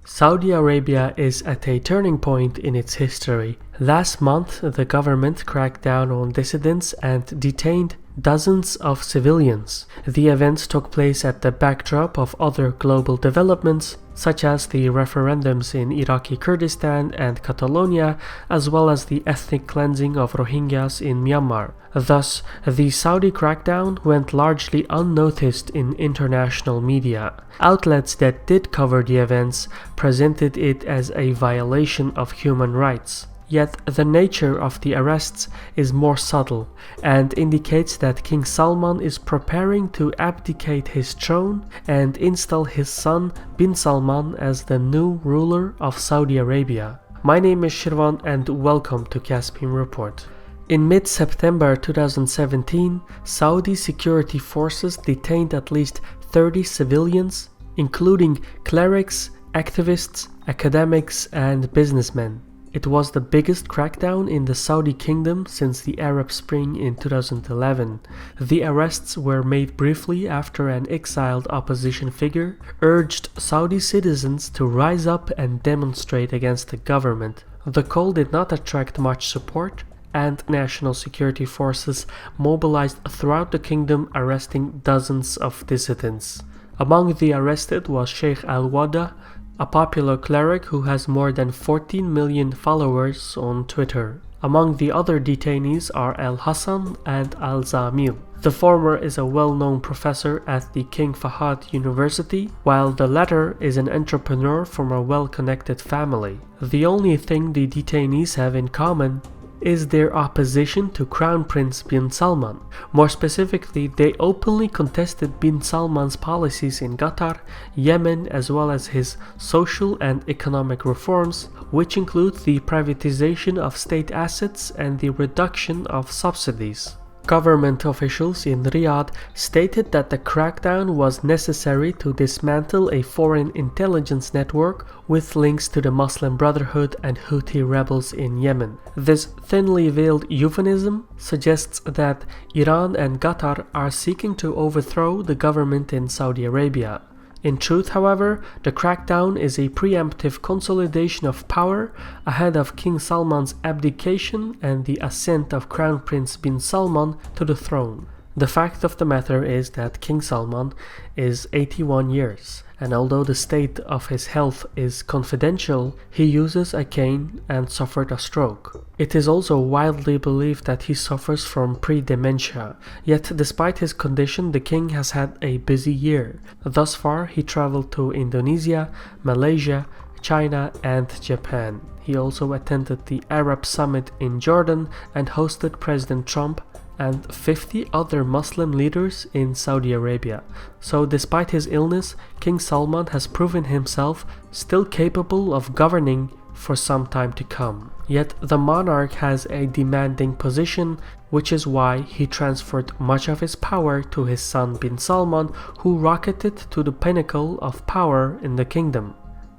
Saudi Arabia is at a turning point in its history. Last month, the government cracked down on dissidents and detained dozens of civilians. The events took place at the backdrop of other global developments, such as the referendums in Iraqi Kurdistan and Catalonia, as well as the ethnic cleansing of Rohingyas in Myanmar. Thus, the Saudi crackdown went largely unnoticed in international media. Outlets that did cover the events presented it as a violation of human rights. Yet the nature of the arrests is more subtle and indicates that King Salman is preparing to abdicate his throne and install his son bin Salman as the new ruler of Saudi Arabia. My name is Shirvan and welcome to Caspian Report. In mid-September 2017, Saudi security forces detained at least 30 civilians, including clerics, activists, academics, and businessmen. It was the biggest crackdown in the Saudi kingdom since the Arab Spring in 2011. The arrests were made briefly after an exiled opposition figure urged Saudi citizens to rise up and demonstrate against the government. The call did not attract much support, and national security forces mobilized throughout the kingdom, arresting dozens of dissidents. Among the arrested was Sheikh al-Ouda, a popular cleric who has more than 14 million followers on Twitter. Among the other detainees are al-Hasan and al-Zamil. The former is a well-known professor at the King Fahd University, while the latter is an entrepreneur from a well-connected family. The only thing the detainees have in common is their opposition to Crown Prince bin Salman. More specifically, they openly contested bin Salman's policies in Qatar, Yemen, as well as his social and economic reforms, which include the privatization of state assets and the reduction of subsidies. Government officials in Riyadh stated that the crackdown was necessary to dismantle a foreign intelligence network with links to the Muslim Brotherhood and Houthi rebels in Yemen. This thinly veiled euphemism suggests that Iran and Qatar are seeking to overthrow the government in Saudi Arabia. In truth, however, the crackdown is a preemptive consolidation of power ahead of King Salman's abdication and the ascent of Crown Prince bin Salman to the throne. The fact of the matter is that King Salman is 81 years, and although the state of his health is confidential, he uses a cane and suffered a stroke. It is also widely believed that he suffers from pre-dementia, yet despite his condition, the king has had a busy year. Thus far, he traveled to Indonesia, Malaysia, China, and Japan. He also attended the Arab Summit in Jordan and hosted President Trump and 50 other Muslim leaders in Saudi Arabia. So despite his illness, King Salman has proven himself still capable of governing for some time to come. Yet the monarch has a demanding position, which is why he transferred much of his power to his son bin Salman, who rocketed to the pinnacle of power in the kingdom.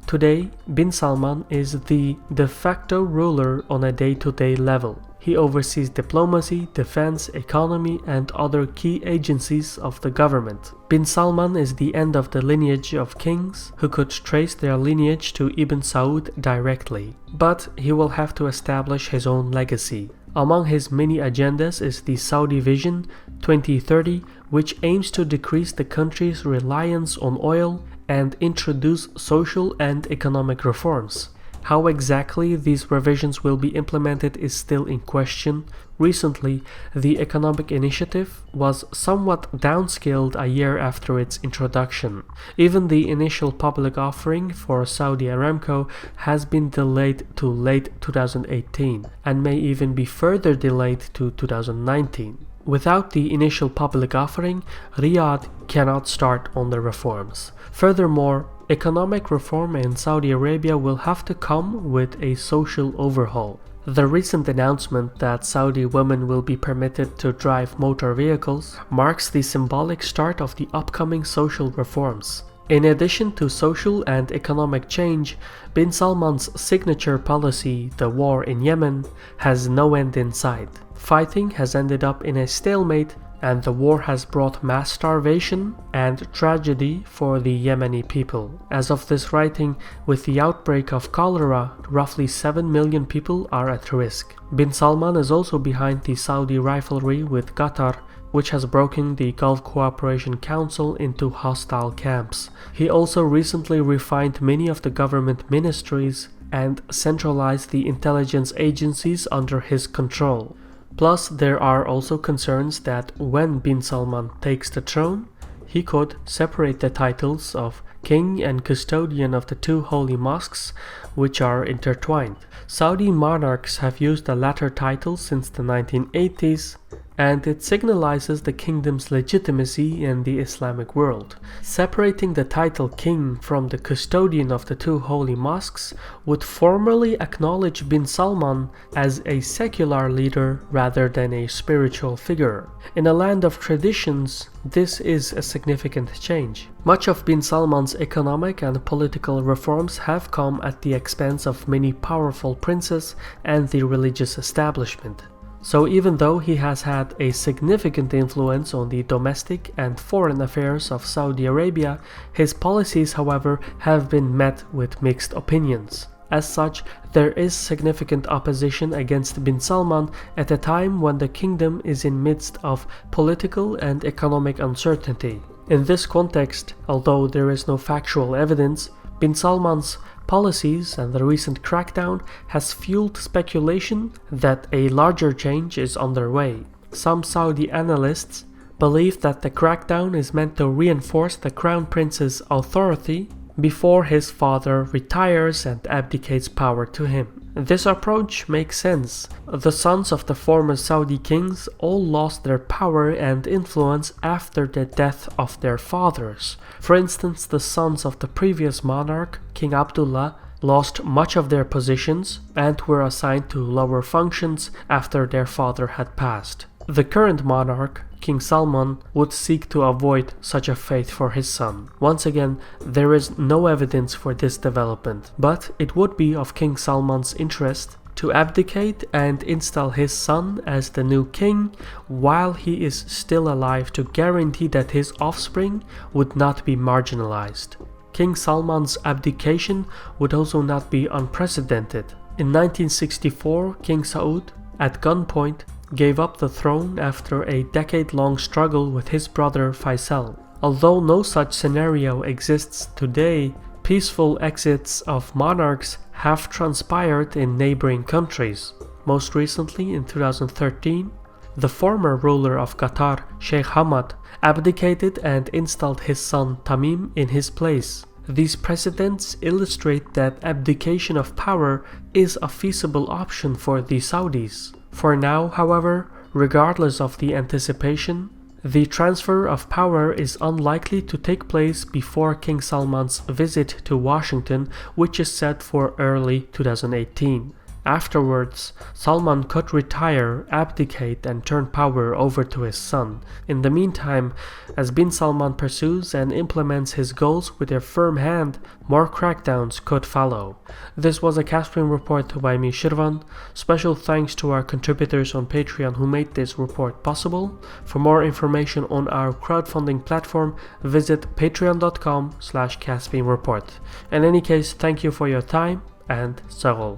Today, bin Salman is the de facto ruler on a day-to-day level. He oversees diplomacy, defense, economy, and other key agencies of the government. Bin Salman is the end of the lineage of kings who could trace their lineage to Ibn Saud directly. But he will have to establish his own legacy. Among his many agendas is the Saudi Vision 2030, which aims to decrease the country's reliance on oil and introduce social and economic reforms. How exactly these revisions will be implemented is still in question. Recently, the economic initiative was somewhat downscaled a year after its introduction. Even the initial public offering for Saudi Aramco has been delayed to late 2018 and may even be further delayed to 2019. Without the initial public offering, Riyadh cannot start on the reforms. Furthermore, economic reform in Saudi Arabia will have to come with a social overhaul. The recent announcement that Saudi women will be permitted to drive motor vehicles marks the symbolic start of the upcoming social reforms. In addition to social and economic change, bin Salman's signature policy, the war in Yemen, has no end in sight. Fighting has ended up in a stalemate and the war has brought mass starvation and tragedy for the Yemeni people. As of this writing, with the outbreak of cholera, roughly 7 million people are at risk. Bin Salman is also behind the Saudi rivalry with Qatar, which has broken the Gulf Cooperation Council into hostile camps. He also recently refined many of the government ministries and centralized the intelligence agencies under his control. Plus, there are also concerns that when Bin Salman takes the throne, he could separate the titles of king and custodian of the two holy mosques, which are intertwined. Saudi monarchs have used the latter title since the 1980s, and it signalizes the kingdom's legitimacy in the Islamic world. Separating the title king from the custodian of the two holy mosques would formally acknowledge Bin Salman as a secular leader rather than a spiritual figure. In a land of traditions, this is a significant change. Much of Bin Salman's economic and political reforms have come at the expense of many powerful princes and the religious establishment. So even though he has had a significant influence on the domestic and foreign affairs of Saudi Arabia, his policies, however, have been met with mixed opinions. As such, there is significant opposition against Bin Salman at a time when the kingdom is in midst of political and economic uncertainty. In this context, although there is no factual evidence, Bin Salman's policies and the recent crackdown has fueled speculation that a larger change is underway. Some Saudi analysts believe that the crackdown is meant to reinforce the crown prince's authority before his father retires and abdicates power to him. This approach makes sense. The sons of the former Saudi kings all lost their power and influence after the death of their fathers. For instance, the sons of the previous monarch, King Abdullah, lost much of their positions and were assigned to lower functions after their father had passed. The current monarch, King Salman, would seek to avoid such a fate for his son. Once again, there is no evidence for this development, but it would be of King Salman's interest to abdicate and install his son as the new king while he is still alive to guarantee that his offspring would not be marginalized. King Salman's abdication would also not be unprecedented. In 1964, King Saud, at gunpoint, gave up the throne after a decade-long struggle with his brother Faisal. Although no such scenario exists today, peaceful exits of monarchs have transpired in neighboring countries. Most recently, in 2013, the former ruler of Qatar, Sheikh Hamad, abdicated and installed his son Tamim in his place. These precedents illustrate that abdication of power is a feasible option for the Saudis. For now, however, regardless of the anticipation, the transfer of power is unlikely to take place before King Salman's visit to Washington, which is set for early 2018. Afterwards, Salman could retire, abdicate, and turn power over to his son. In the meantime, as Bin Salman pursues and implements his goals with a firm hand, more crackdowns could follow. This was a Caspian report by me, Shirvan. Special thanks to our contributors on Patreon who made this report possible. For more information on our crowdfunding platform, visit patreon.com/CaspianReport. In any case, thank you for your time and Sarol.